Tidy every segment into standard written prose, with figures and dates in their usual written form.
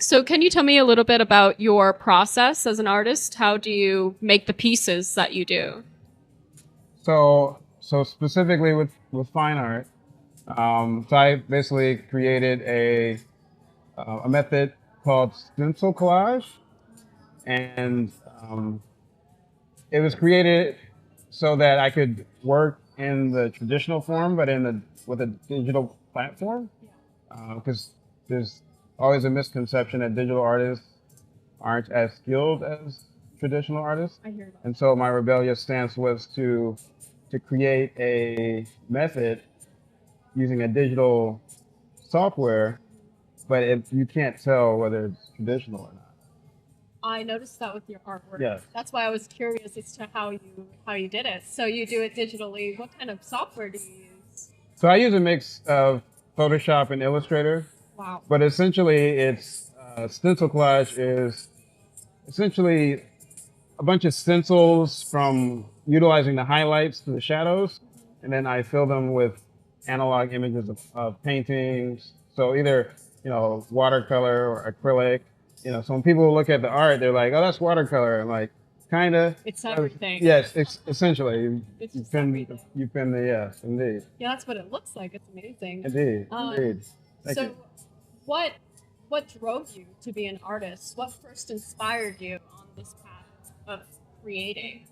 So can you tell me a little bit about your process as an artist? How do you make the pieces that you do? So specifically with fine art, so I basically created a method called stencil collage, and um, it was created so that I could work in the traditional form, but in the with a digital platform, because there's always a misconception that digital artists aren't as skilled as traditional artists. I hear that. And so my rebellious stance was to create a method using a digital software, but you can't tell whether it's traditional or not. I noticed that with your artwork. Yes. That's why I was curious as to how you did it. So you do it digitally. What kind of software do you use? So I use a mix of Photoshop and Illustrator, Wow. but essentially it's stencil collage is essentially a bunch of stencils from utilizing the highlights to the shadows, and then I fill them with analog images of paintings. So either watercolor or acrylic. So when people look at the art, they're like, "Oh, that's watercolor." I'm like, kinda. It's everything. Yes, essentially. It's You just pin, everything. you pin the yes, indeed, Yeah, that's what it looks like. It's amazing. indeed, indeed. Thank So you. what what drove you to be an artist? What first inspired you on this path of creating?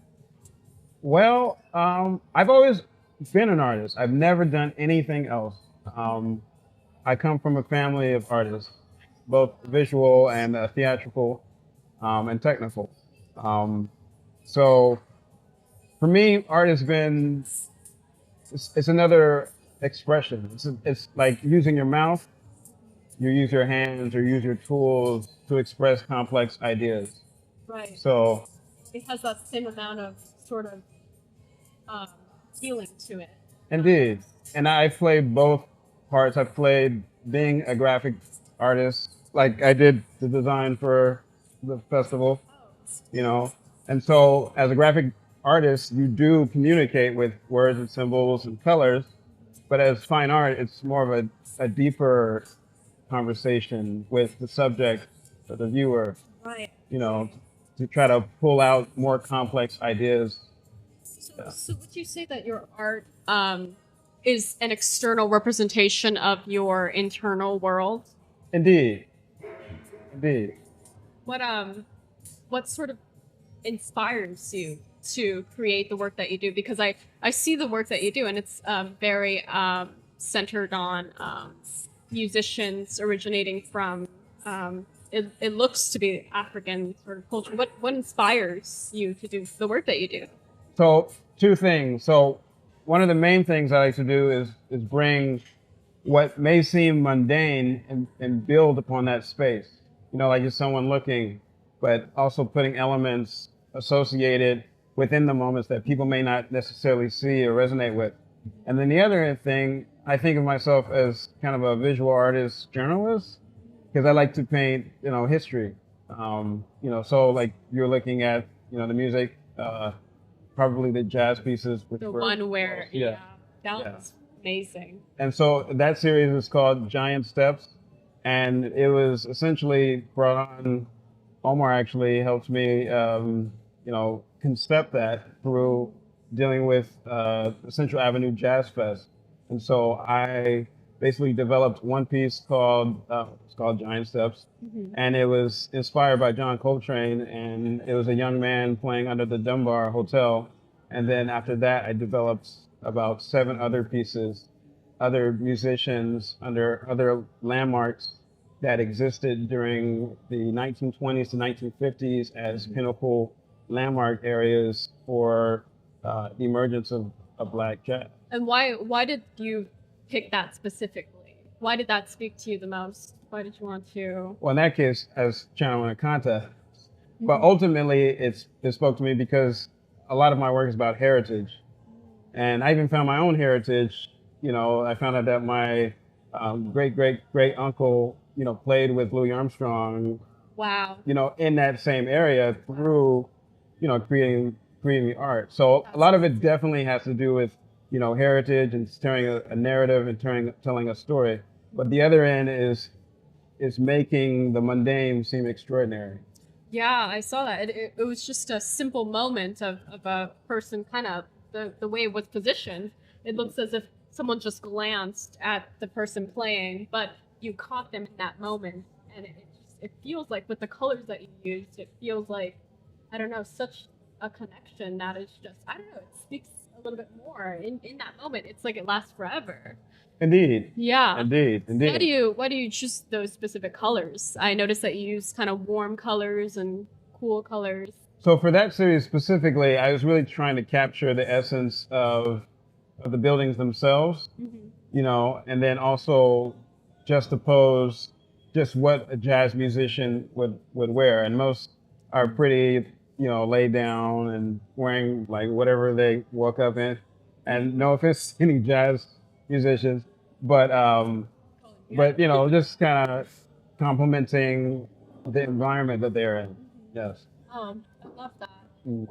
Well, I've always been an artist. I've never done anything else. I come from a family of artists, both visual and theatrical, and technical. Um, so for me, art has been it's another expression. It's like using your mouth, you use your hands, or use your tools to express complex ideas. Right. So It has that same amount of sort of um, feeling to it. indeed. And I played both parts. I played being a graphic artist, like I did the design for the festival, you know. And so as a graphic artist, you do communicate with words and symbols and colors, but as fine art, it's more of a deeper conversation with the subject or the viewer, Right. you know, to try to pull out more complex ideas. So would you say that your art is an external representation of your internal world? Indeed, indeed. What what sort of inspires you to create the work that you do? Because I see the work that you do, and it's very centered on musicians originating from. It looks to be African sort of culture. What inspires you to do the work that you do? So two things. So one of the main things I like to do is bring what may seem mundane and build upon that space. Like just someone looking, but also putting elements associated within the moments that people may not necessarily see or resonate with. And then the other thing, I think of myself as kind of a visual artist journalist because I like to paint, history. So like you're looking at, the music, probably the jazz pieces, which The were one where yeah. that Yeah. was amazing. And so that series is called Giant Steps, and it was essentially brought on. Omar actually helped me, concept that through dealing with the Central Avenue Jazz Fest. And so I basically developed one piece called it's called Giant Steps, and it was inspired by John Coltrane, and it was a young man playing under the Dunbar Hotel. And then after that, I developed about 7 other pieces, other musicians under other landmarks that existed during the 1920s to 1950s as pinnacle landmark areas for the emergence of Black jazz. And why did you pick that specifically? Why did that speak to you the most? Why did you want to? Well, in that case, as channeling a contest. But ultimately, it spoke to me because a lot of my work is about heritage. And I even found my own heritage. I found out that my great great great uncle, played with Louis Armstrong, Wow. In that same area through, creating the art. So a lot of it definitely has to do with, heritage and telling a narrative and telling a story. But the other end is making the mundane seem extraordinary. Yeah, I saw that. It was just a simple moment of a person kind of the way it was positioned. It looks as if someone just glanced at the person playing, but you caught them in that moment. And it feels like with the colors that you used, it feels like, I don't know, such a connection that is just, I don't know, it speaks a little bit more in that moment. It's like it lasts forever. Indeed. Yeah. Indeed. Why do you choose those specific colors? I noticed that you use kind of warm colors and cool colors. So for that series specifically, I was really trying to capture the essence of the buildings themselves, and then also juxtapose just what a jazz musician would wear. And most are pretty, laid down and wearing like whatever they woke up in. And no offense to any jazz musicians, but just kind of complimenting the environment that they're in. Yes. I love that. Mm.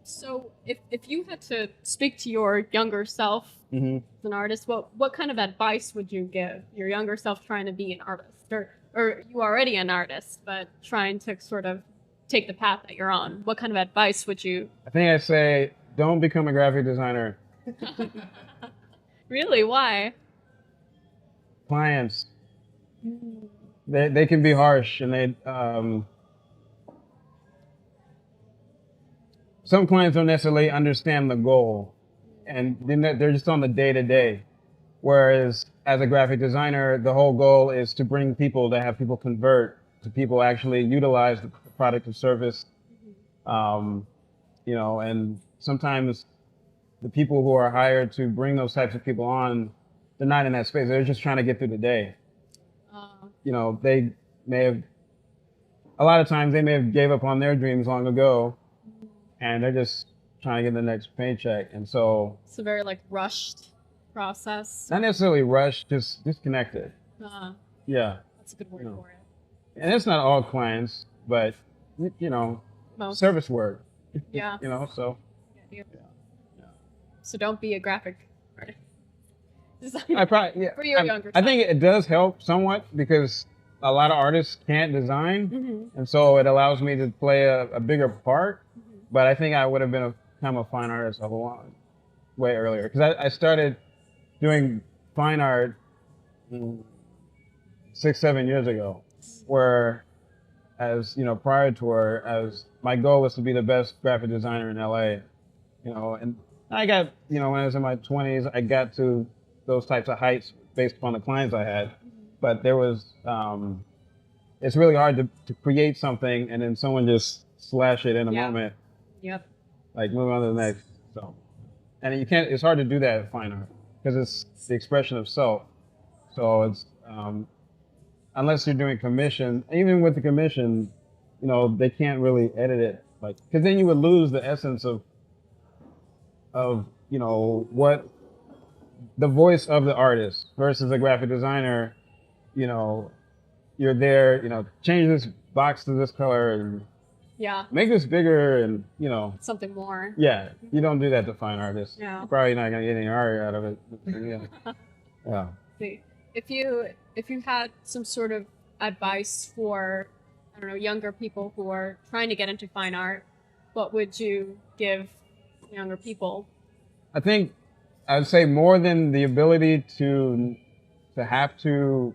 So if you had to speak to your younger self as an artist, what kind of advice would you give your younger self trying to be an artist, or you already an artist but trying to sort of take the path that you're on? What kind of advice would you? I think I'd say don't become a graphic designer. Really? Why? Clients, they can be harsh, and some clients don't necessarily understand the goal, and they're just on the day-to-day. Whereas as a graphic designer, the whole goal is to bring people, to have people convert, to people actually utilize the product or service. And sometimes the people who are hired to bring those types of people on, they're not in that space. They're just trying to get through the day. They may have, a lot of times they may have gave up on their dreams long ago, and they're just trying to get the next paycheck. And so it's a very like rushed process. Not necessarily rushed, just disconnected. Yeah. That's a good word for it. And it's not all clients, but Most. service work. Yeah. So. Yeah. So don't be a graphic artist. I probably, yeah. For your younger I think it does help somewhat because a lot of artists can't design, and so it allows me to play a bigger part. But I think I would have become a fine artist way earlier, because I started doing fine art 6-7 years ago, where prior to her, as my goal was to be the best graphic designer in LA, and I got, when I was in my 20s, I got to those types of heights based upon the clients I had. But there was, it's really hard to create something and then someone just slash it in a moment. Yep. Like move on to the next. So, and it's hard to do that in fine art because it's the expression of self. So it's, unless you're doing commission, even with the commission, they can't really edit it. Because then you would lose the essence of what the voice of the artist versus a graphic designer. You're there, change this box to this color and make this bigger and something more. Yeah, you don't do that to fine artists. Yeah. You're probably not gonna get any art out of it. Yeah. See, if you had some sort of advice for, I don't know, younger people who are trying to get into fine art, what would you give younger people? I think I'd say more than the ability to have to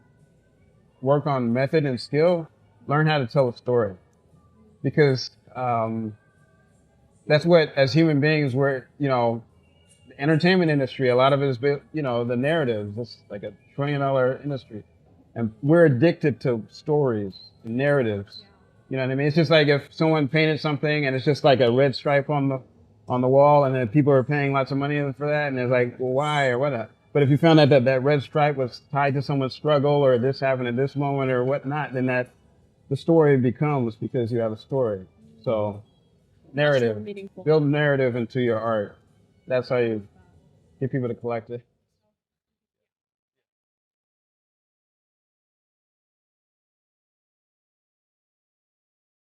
work on method and skill, learn how to tell a story. Because that's what, as human beings, we're, the entertainment industry, a lot of it is, the narrative. It's like $1 trillion industry. And we're addicted to stories and narratives. You know what I mean? It's just like if someone painted something and it's just like a red stripe on the wall, and then people are paying lots of money for that, and it's like, well, why or what? But if you found out that red stripe was tied to someone's struggle or this happened at this moment or whatnot, then the story becomes because you have a story. So narrative, build narrative into your art. That's how you get people to collect it.